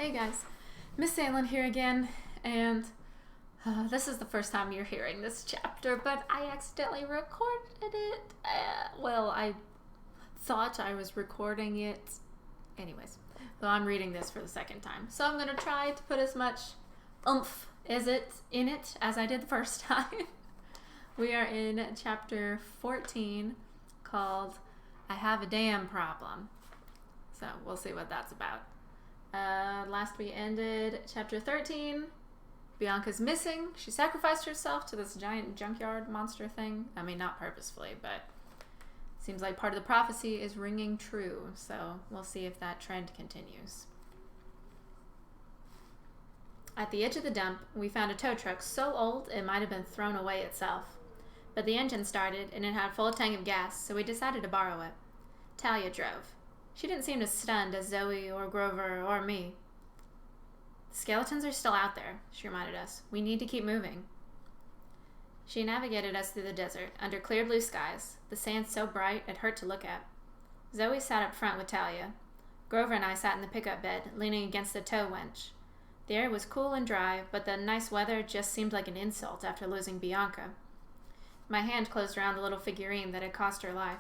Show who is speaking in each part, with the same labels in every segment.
Speaker 1: Hey guys, Miss Sandlin here again, and this is the first time you're hearing this chapter, but I accidentally recorded it. I thought I was recording it. Anyways, so I'm reading this for the second time. So I'm going to try to put as much oomph in it as I did the first time. We are in chapter 14 called I Have a Dam Problem. So we'll see what that's about. Last we ended chapter 13. Bianca's missing. She sacrificed herself to this giant junkyard monster thing. I mean, not purposefully, but seems like part of the prophecy is ringing true. So we'll see if that trend continues. At the edge of the dump, we found a tow truck so old it might have been thrown away itself. But the engine started and it had a full tank of gas, so we decided to borrow it. Thalia drove. She didn't seem as stunned as Zoe or Grover or me. The skeletons are still out there, she reminded us. We need to keep moving. She navigated us through the desert, under clear blue skies, the sand so bright it hurt to look at. Zoe sat up front with Thalia. Grover and I sat in the pickup bed, leaning against the tow winch. The air was cool and dry, but the nice weather just seemed like an insult after losing Bianca. My hand closed around the little figurine that had cost her life.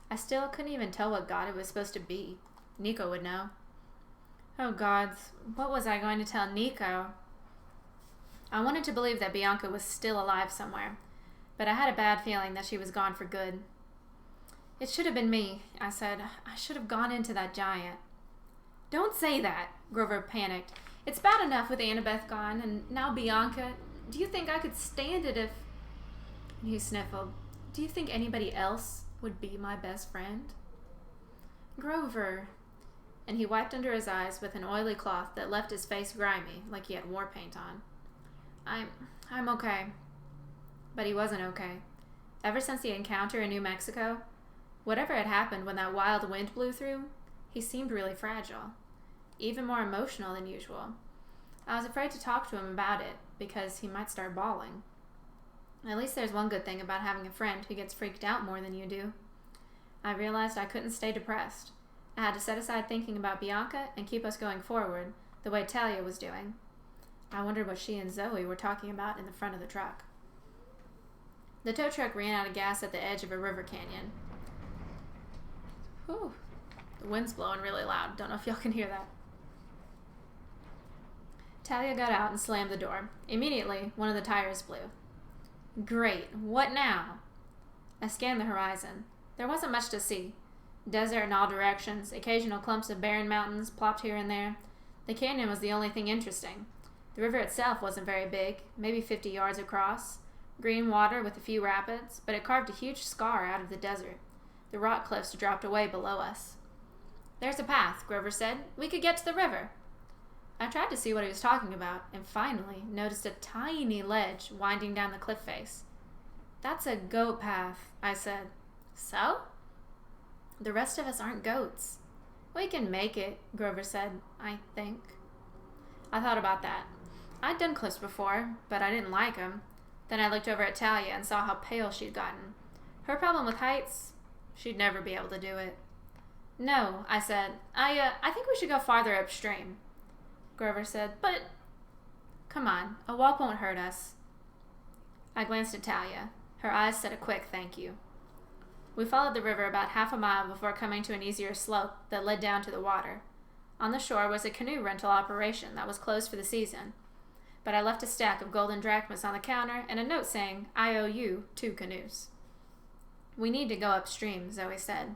Speaker 1: I still couldn't even tell what god it was supposed to be. Nico would know. Oh gods, what was I going to tell Nico? I wanted to believe that Bianca was still alive somewhere, but I had a bad feeling that she was gone for good. It should have been me, I said. I should have gone into that giant. Don't say that, Grover panicked. It's bad enough with Annabeth gone, and now Bianca. Do you think I could stand it if... He sniffled. Do you think anybody else would be my best friend? Grover. And he wiped under his eyes with an oily cloth that left his face grimy, like he had war paint on. I'm okay. But he wasn't okay. Ever since the encounter in New Mexico, whatever had happened when that wild wind blew through, he seemed really fragile. Even more emotional than usual. I was afraid to talk to him about it, because he might start bawling. At least there's one good thing about having a friend who gets freaked out more than you do. I realized I couldn't stay depressed. I had to set aside thinking about Bianca and keep us going forward, the way Thalia was doing. I wondered what she and Zoe were talking about in the front of the truck. The tow truck ran out of gas at the edge of a river canyon. Whew. The wind's blowing really loud. Don't know if y'all can hear that. Thalia got out and slammed the door. Immediately, one of the tires blew. Great. What now? I scanned the horizon. There wasn't much to see. Desert in all directions, occasional clumps of barren mountains plopped here and there. The canyon was the only thing interesting. The river itself wasn't very big, maybe 50 yards across. Green water with a few rapids, but it carved a huge scar out of the desert. The rock cliffs dropped away below us. There's a path, Grover said. We could get to the river. I tried to see what he was talking about, and finally noticed a tiny ledge winding down the cliff face. That's a goat path, I said. So? The rest of us aren't goats. We can make it, Grover said, I think. I thought about that. I'd done cliffs before, but I didn't like them. Then I looked over at Thalia and saw how pale she'd gotten. Her problem with heights? She'd never be able to do it. No, I said. I think we should go farther upstream. Grover said, but... Come on, a walk won't hurt us. I glanced at Thalia. Her eyes said a quick thank you. We followed the river about half a mile before coming to an easier slope that led down to the water. On the shore was a canoe rental operation that was closed for the season, but I left a stack of golden drachmas on the counter and a note saying, I owe you 2 canoes. We need to go upstream, Zoe said.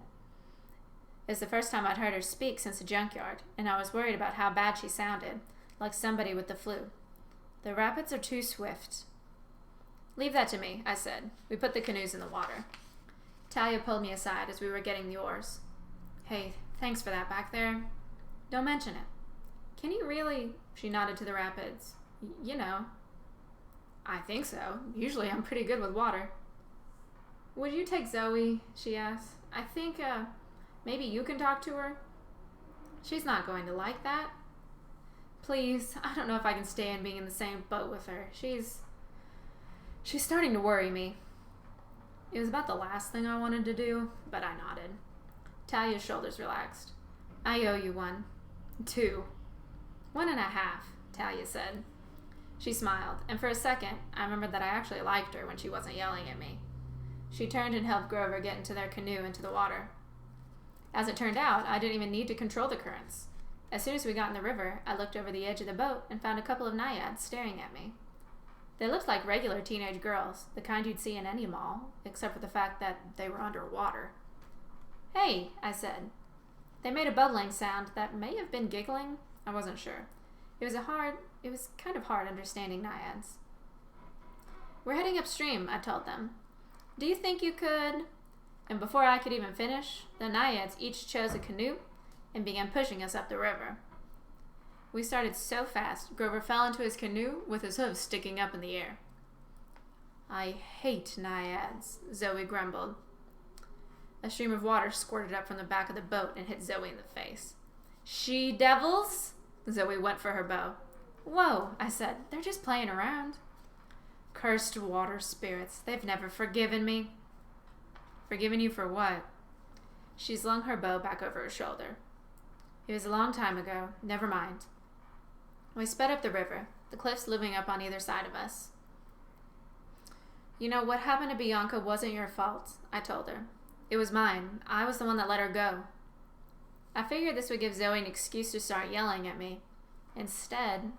Speaker 1: It's the first time I'd heard her speak since the junkyard, and I was worried about how bad she sounded, like somebody with the flu. The rapids are too swift. Leave that to me, I said. We put the canoes in the water. Thalia pulled me aside as we were getting the oars. Hey, thanks for that back there. Don't mention it. Can you really? She nodded to the rapids. You know. I think so. Usually I'm pretty good with water. Would you take Zoe? She asked. I think, maybe you can talk to her? She's not going to like that. Please, I don't know if I can stand being in the same boat with her. She's starting to worry me. It was about the last thing I wanted to do, but I nodded. Thalia's shoulders relaxed. I owe you one. 2. 1.5, Thalia said. She smiled, and for a second, I remembered that I actually liked her when she wasn't yelling at me. She turned and helped Grover get into their canoe into the water. As it turned out, I didn't even need to control the currents. As soon as we got in the river, I looked over the edge of the boat and found a couple of naiads staring at me. They looked like regular teenage girls, the kind you'd see in any mall, except for the fact that they were underwater. "Hey," I said. They made a bubbling sound that may have been giggling. I wasn't sure. It was kind of hard understanding naiads. "We're heading upstream," I told them. "Do you think you could?" And before I could even finish, the naiads each chose a canoe and began pushing us up the river. We started so fast, Grover fell into his canoe with his hooves sticking up in the air. "I hate naiads," Zoe grumbled. A stream of water squirted up from the back of the boat and hit Zoe in the face. "She-devils?" Zoe went for her bow. "Whoa," I said. "They're just playing around." "Cursed water spirits. They've never forgiven me." "Forgiven you for what?" She slung her bow back over her shoulder. "It was a long time ago. Never mind." We sped up the river, the cliffs looming up on either side of us. "You know, what happened to Bianca wasn't your fault," I told her. "It was mine. I was the one that let her go." I figured this would give Zoe an excuse to start yelling at me. Instead,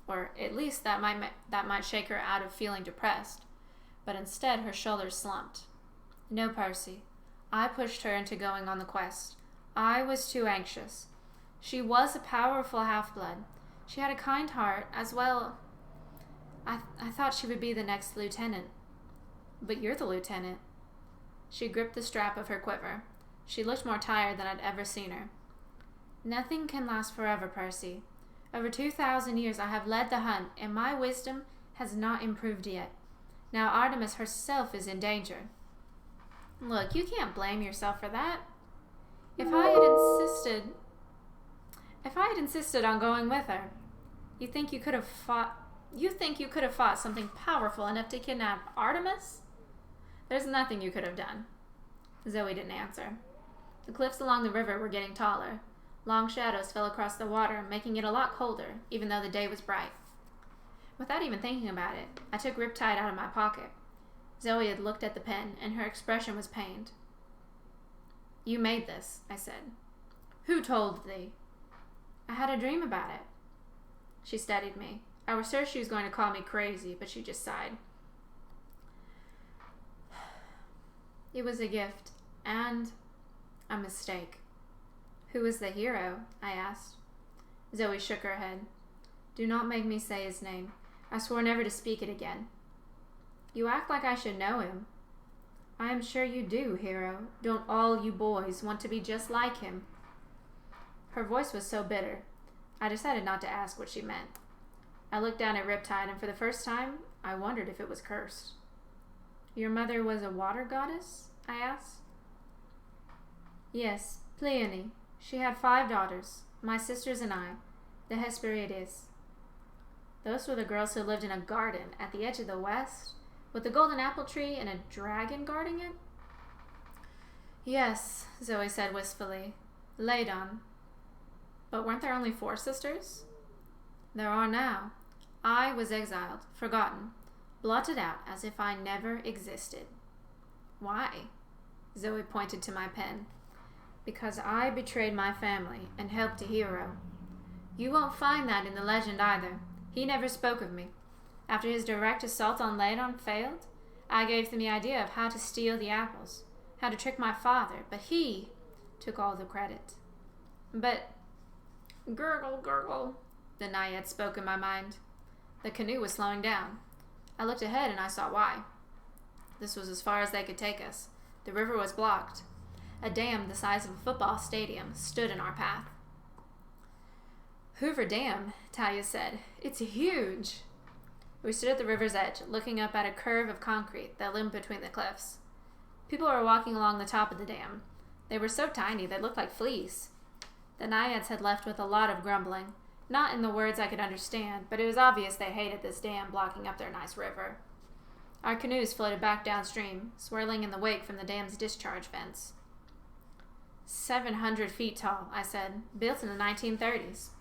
Speaker 1: or at least that might shake her out of feeling depressed. But instead, her shoulders slumped. "No, Percy. I pushed her into going on the quest. I was too anxious. She was a powerful half-blood. She had a kind heart, as well. I thought she would be the next lieutenant. But you're the lieutenant." She gripped the strap of her quiver. She looked more tired than I'd ever seen her. "Nothing can last forever, Percy. Over 2,000 years I have led the hunt, and my wisdom has not improved yet. Now Artemis herself is in danger." "Look, you can't blame yourself for that. If I had insisted on going with her, you think you could have fought something powerful enough to kidnap Artemis? There's nothing you could have done." Zoe didn't answer. The cliffs along the river were getting taller. Long shadows fell across the water, making it a lot colder, even though the day was bright. Without even thinking about it, I took Riptide out of my pocket. Zoe had looked at the pen, and her expression was pained. "You made this," I said. "Who told thee?" "I had a dream about it." She studied me. I was sure she was going to call me crazy, but she just sighed. "It was a gift, and a mistake." "Who is the hero?" I asked. Zoe shook her head. "Do not make me say his name. I swore never to speak it again." "You act like I should know him." "I am sure you do, hero. Don't all you boys want to be just like him?" Her voice was so bitter, I decided not to ask what she meant. I looked down at Riptide, and for the first time, I wondered if it was cursed. "Your mother was a water goddess?" I asked. "Yes, Pleione. She had 5 daughters, my sisters and I, the Hesperides." "Those were the girls who lived in a garden at the edge of the west, with a golden apple tree and a dragon guarding it?" "Yes," Zoe said wistfully. "Ladon." "But weren't there only 4 sisters?" "There are now. I was exiled, forgotten, blotted out as if I never existed." "Why?" Zoe pointed to my pen. "Because I betrayed my family and helped a hero. You won't find that in the legend either. He never spoke of me. After his direct assault on Ladon failed, I gave them the idea of how to steal the apples, how to trick my father, but he took all the credit." "But..." "Gurgle, gurgle," the naiad spoke in my mind. The canoe was slowing down. I looked ahead and I saw why. This was as far as they could take us. The river was blocked. A dam the size of a football stadium stood in our path. "Hoover Dam," Thalia said. "It's huge." We stood at the river's edge, looking up at a curve of concrete that loomed between the cliffs. People were walking along the top of the dam. They were so tiny they looked like fleas. The naiads had left with a lot of grumbling, not in the words I could understand, but it was obvious they hated this dam blocking up their nice river. Our canoes floated back downstream, swirling in the wake from the dam's discharge vents. 700 feet tall, I said, built in the 1930s.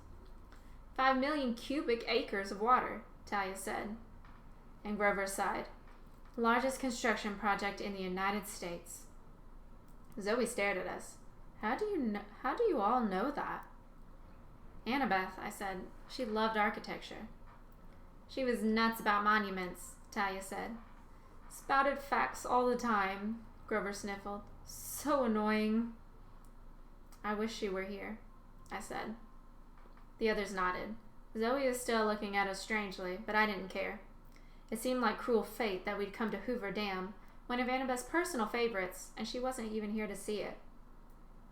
Speaker 1: 5 million cubic acres of water, Thalia said. And Grover sighed. Largest construction project in the United States. Zoe stared at us. How do you all know that? Annabeth, I said. She loved architecture. She was nuts about monuments, Thalia said. Spouted facts all the time, Grover sniffled. So annoying. I wish she were here, I said. The others nodded. Zoe was still looking at us strangely, but I didn't care. It seemed like cruel fate that we'd come to Hoover Dam, one of Annabeth's personal favorites, and she wasn't even here to see it.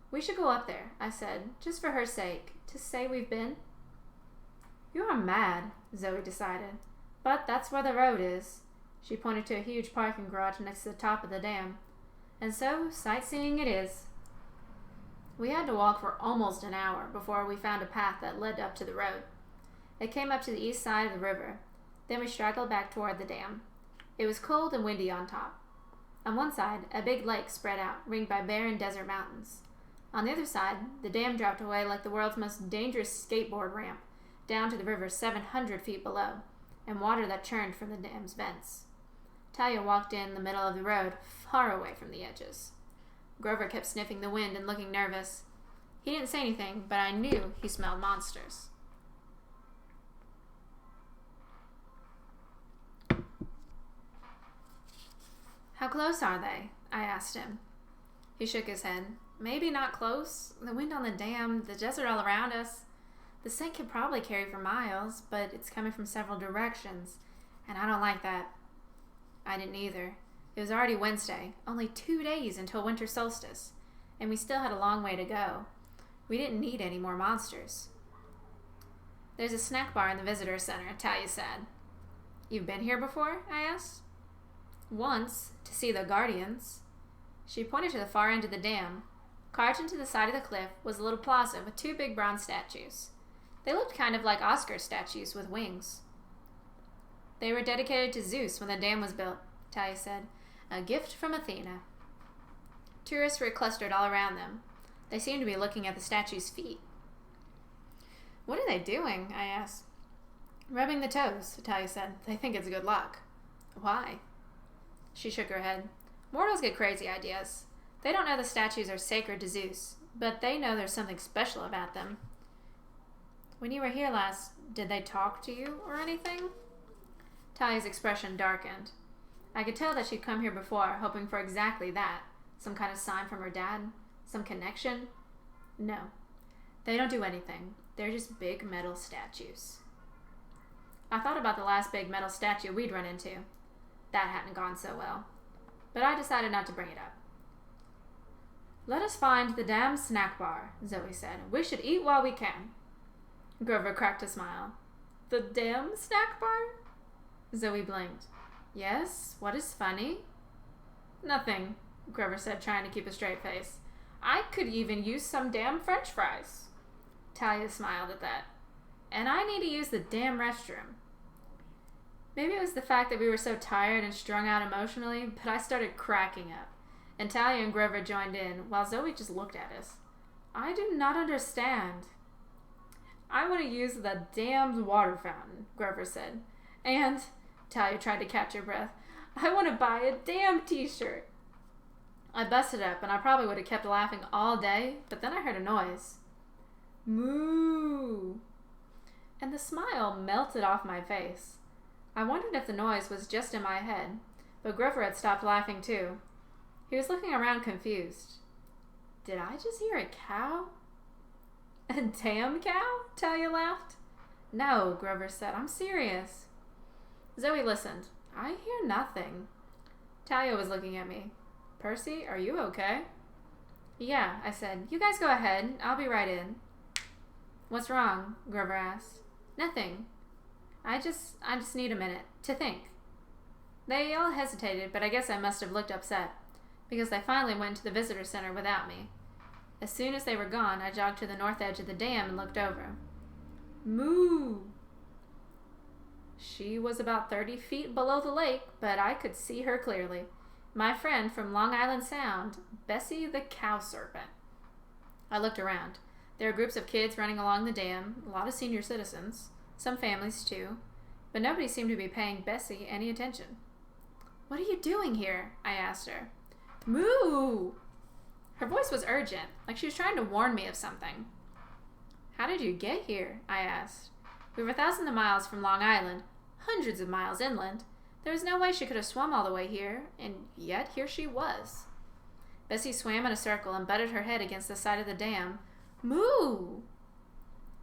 Speaker 1: We should go up there, I said, just for her sake, to say we've been. You are mad, Zoe decided. But that's where the road is. She pointed to a huge parking garage next to the top of the dam. And so, sightseeing it is. We had to walk for almost an hour before we found a path that led up to the road. It came up to the east side of the river. Then we straggled back toward the dam. It was cold and windy on top. On one side, a big lake spread out, ringed by barren desert mountains. On the other side, the dam dropped away like the world's most dangerous skateboard ramp, down to the river 700 feet below, and water that churned from the dam's vents. Thalia walked in the middle of the road, far away from the edges. Grover kept sniffing the wind and looking nervous. He didn't say anything, but I knew he smelled monsters. How close are they? I asked him. He shook his head. Maybe not close. The wind on the dam, the desert all around us. The scent could probably carry for miles, but it's coming from several directions, and I don't like that. I didn't either. It was already Wednesday, only 2 days until winter solstice, and we still had a long way to go. We didn't need any more monsters. There's a snack bar in the visitor center, Thalia said. You've been here before? I asked. Once, to see the Guardians. She pointed to the far end of the dam. Carved into the side of the cliff was a little plaza with 2 big bronze statues. They looked kind of like Oscar statues with wings. They were dedicated to Zeus when the dam was built, Thalia said. A gift from Athena. Tourists were clustered all around them. They seemed to be looking at the statue's feet. What are they doing? I asked. Rubbing the toes, Thalia said. They think it's good luck. Why? She shook her head. Mortals get crazy ideas. They don't know the statues are sacred to Zeus, but they know there's something special about them. When you were here last, did they talk to you or anything? Thalia's expression darkened. I could tell that she'd come here before, hoping for exactly that. Some kind of sign from her dad? Some connection? No. They don't do anything. They're just big metal statues. I thought about the last big metal statue we'd run into. That hadn't gone so well. But I decided not to bring it up. Let us find the damn snack bar, Zoe said. We should eat while we can. Grover cracked a smile. The damn snack bar? Zoe blinked. Yes, what is funny? Nothing, Grover said, trying to keep a straight face. I could even use some damn French fries. Thalia smiled at that. And I need to use the damn restroom. Maybe it was the fact that we were so tired and strung out emotionally, but I started cracking up, and Thalia and Grover joined in, while Zoe just looked at us. I do not understand. I want to use the damned water fountain, Grover said. And, Thalia tried to catch her breath, I want to buy a damn t-shirt. I busted up, and I probably would have kept laughing all day, but then I heard a noise. Moo! And the smile melted off my face. I wondered if the noise was just in my head, but Grover had stopped laughing too. He was looking around confused. Did I just hear a cow? A damn cow? Thalia laughed. No, Grover said. I'm serious. Zoe listened. I hear nothing. Thalia was looking at me. Percy, are you okay? Yeah, I said. You guys go ahead. I'll be right in. What's wrong? Grover asked. Nothing. I just need a minute to think. They all hesitated, but I guess I must have looked upset, because they finally went to the visitor center without me. As soon as they were gone, I jogged to the north edge of the dam and looked over. Moo! She was about 30 feet below the lake, but I could see her clearly. My friend from Long Island Sound, Bessie the cow serpent. I looked around. There were groups of kids running along the dam, a lot of senior citizens, some families too, but nobody seemed to be paying Bessie any attention. "What are you doing here?" I asked her. "Moo!" Her voice was urgent, like she was trying to warn me of something. "How did you get here?" I asked. We were thousands of miles from Long Island, hundreds of miles inland. There was no way she could have swum all the way here, and yet here she was. Bessie swam in a circle and butted her head against the side of the dam. "Moo!"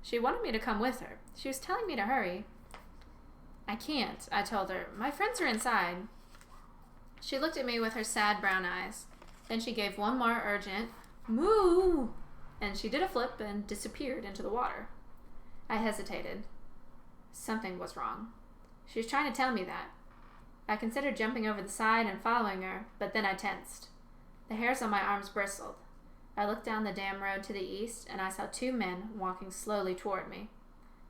Speaker 1: She wanted me to come with her. She was telling me to hurry. "I can't," I told her. "My friends are inside." She looked at me with her sad brown eyes. Then she gave one more urgent "moo!" and she did a flip and disappeared into the water. I hesitated. Something was wrong. She was trying to tell me that. I considered jumping over the side and following her, but then I tensed. The hairs on my arms bristled. I looked down the dam road to the east, and I saw two men walking slowly toward me.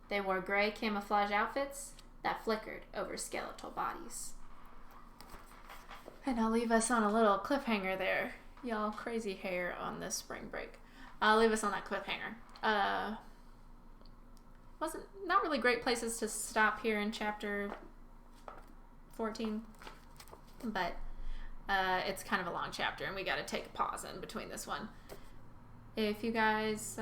Speaker 1: They wore gray camouflage outfits that flickered over skeletal bodies. And I'll leave us on a little cliffhanger there. Y'all crazy hair on this spring break. I'll leave us on that cliffhanger. Wasn't not really great places to stop here in chapter 14, but it's kind of a long chapter and we got to take a pause in between this one. If you guys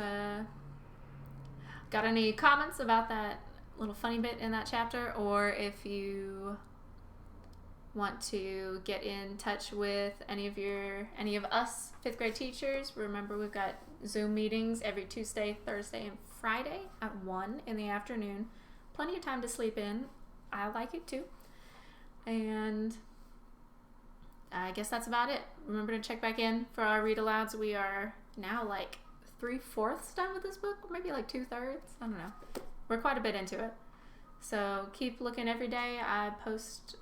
Speaker 1: got any comments about that little funny bit in that chapter, or if you want to get in touch with any of us fifth grade teachers, remember we've got Zoom meetings every Tuesday, Thursday, and Friday at 1 in the afternoon. Plenty of time to sleep in. I like it too. And I guess that's about it. Remember to check back in for our read alouds. We are now like 3/4 done with this book, or maybe like 2/3. I don't know. We're quite a bit into it. So keep looking every day. I post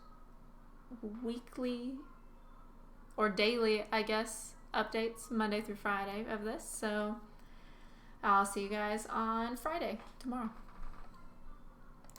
Speaker 1: weekly or daily, I guess, updates Monday through Friday of this. So I'll see you guys on Friday tomorrow.